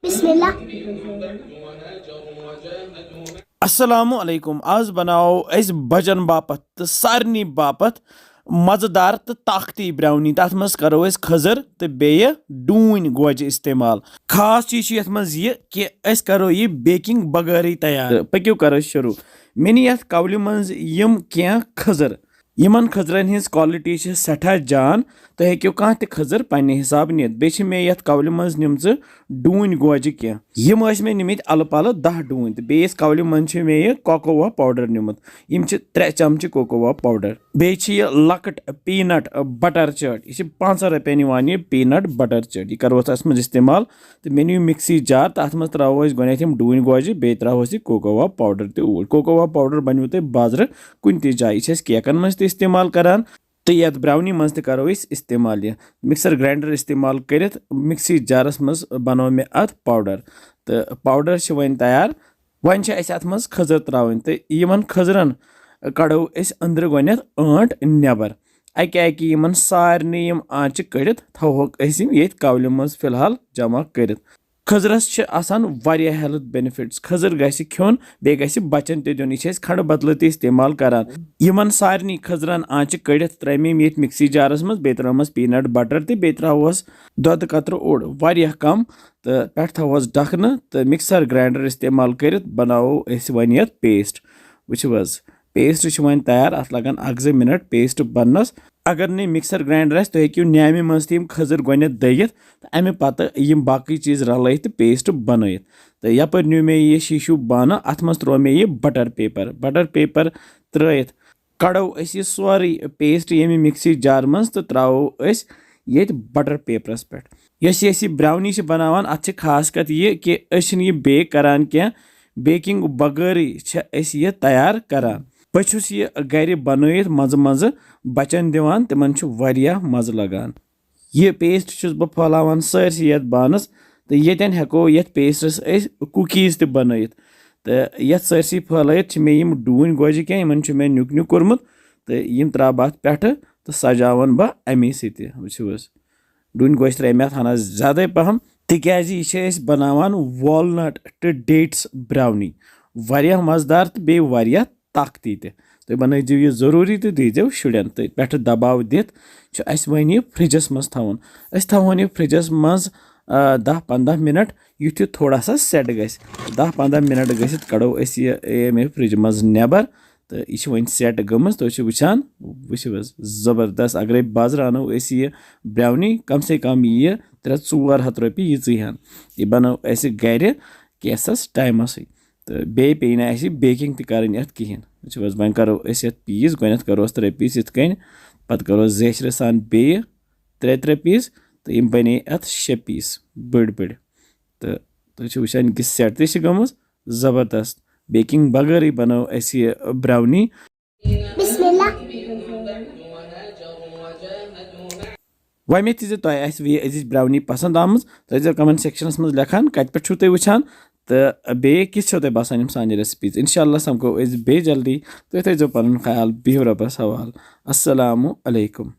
बिस्मिल्लाह। अस्सलामु अलैकुम। आज बनाओ अस बजन बापत तो सारनी बापत मजेदार तो ताकती ब्राउनी। तथ मज करो अस खजर तो बेये डून गोज इस्तेमाल। खास चीज यथ मज ये कि अस करो ये बेकिंग बगैर तैयार। पक्यो करो शुरू। मैंने यथ कवल मज यम क्या खजर यमन खजरन हिज क्वालिटी सठा जान तो हेक्यो कह त खजर पन्ने हिसाब नित। बे मे यथ कवल मज निमज डून गोज क्या यम मे निमित अल पल 10 डून तो बेस कवल मज मे ये कोकोवा पाउडर निमुत। यम 3 चमच कोकोवा पाउडर। बे ये लकट पीनट बटर चट यह 5 रुपये निवान ये पीनट बटर चट। यह करो अस मज इस्तेमाल तो मे नी मिक्सी जार तो अत मज त्रो गोत डून गोज बे त्रो कोकोवा पाउडर तूल। कोकोवा पाउडर बनो तुम बाजार कुन जाए। यह केकन मज इस्तेमाल करान तो ये ब्राउनी मज करो इस्तेमाल। यह मिक्सर ग्राइंडर इस्तेमाल कर मिक्सी जारस मज बनो मे अत पाउडर तो पाउडर वन तैयार। वन अत मज खजर त्रावन तो यमन खजरन कड़ो अंदर गोत आंट नबर अके अके यमन सारे यम आंच कड़ित थोक ये कवल मज फिलहाल जमा कर। खजरस आसान वारिया हेल्थ बेनिफिट्स। खजर गसी खोन बे गसी बचन ते दिन। यह खंड बदल ते इस्तेमाल करान। यमन सारे खजरन आंच कड़ित त्रेम ये मिक्सी जारस मज बे त्रमस पीनट बटर तो बे त्रोस दुध कतर ओड़ वारिया कम तो पे थोस ढकन तो मिक्सर ग्राइंडर इस्तेमाल कर बनाओ वन ये पेस्ट। वो पेस्ट वन तैयार। अत लगन 1-2 मिनट पेस्ट बनस। अगर नहीं मिक्सर ग्राइंडर तो हेक्यू न्यामि मज तम खजर गोत दगित तो अमे पत यम बाकी चीज रल तो पेस्ट बन तो यपर न्यू मे ये शीशु बाना अत मज त्रो मे ये बटर पेपर त्रित कड़ो यह सोरे पेस्ट ये मिक्सी जार मज तो त्रो ये बटर पेपरस पे। यह ब्राउनी बनावान अत खास कत ये कि ये बेक करान क्या बेकिंग बगैर यह तैयार करान। बस यह गर बनत मज मज बचन दिवान तिमन वारिया मज लगान। यह पेस्ट बह फैलावान सरसी ये बानस तो येन हेको ये पेस्टस कुकीज त बनत तो ये सरसी फैलत मे यम डून गोज क्या इन मे नुक नुक कोर्मुत तो यम त्रा बह पे तो सजावन बह अमे सत। डून गोज त्रे मे हना ज्यादा पहम तिकाज यह बनावान वॉलनट तो डेट्स ब्राउनी वारिया मजेदार तो बे वारिया ताकती तो बनजो यह जरूरी तो दीजो शुरन तो पे दबाव दित वन यह फ्रिजस मज थवन। थवन यह फ्रिजस मज 10-15 मिनट युथ थोड़ा सा सेट ग 10-15 मिनट गसित कड़ो ये फ्रिज मज नबर तो यह वन सेट गम तो वुचान वो जबरदस्त। अगर बाजार अनो यह ब्राउनी कम से कम यह 300-400 रुपये यीहन। यह बनो गर कैसस टाइमस तो बे पे ना बेकिंग तक कहें। वन करो पीस गोत करो 3 पीस इत पत करो जेशर सान बे 3 पीस तो यम बने अत 6 पीस बड़ तो तुम वुचान कि सेट तक गमज जबरदस्त। बेकिंग बगैर बनो ब्राउनी। बिस्मिल्लाह। वमे तुम ब्राउनी पसंद आम तो कमेंट सेक्शनस मज लेखान कत पे तुम वुचान तो बे किस तुम बसान सान रेसिपीज। इंशाल्लाह समको बे जल्दी तो थो पन ख्याल बिहु रबस हवाल। अस्सलामु अलैकुम।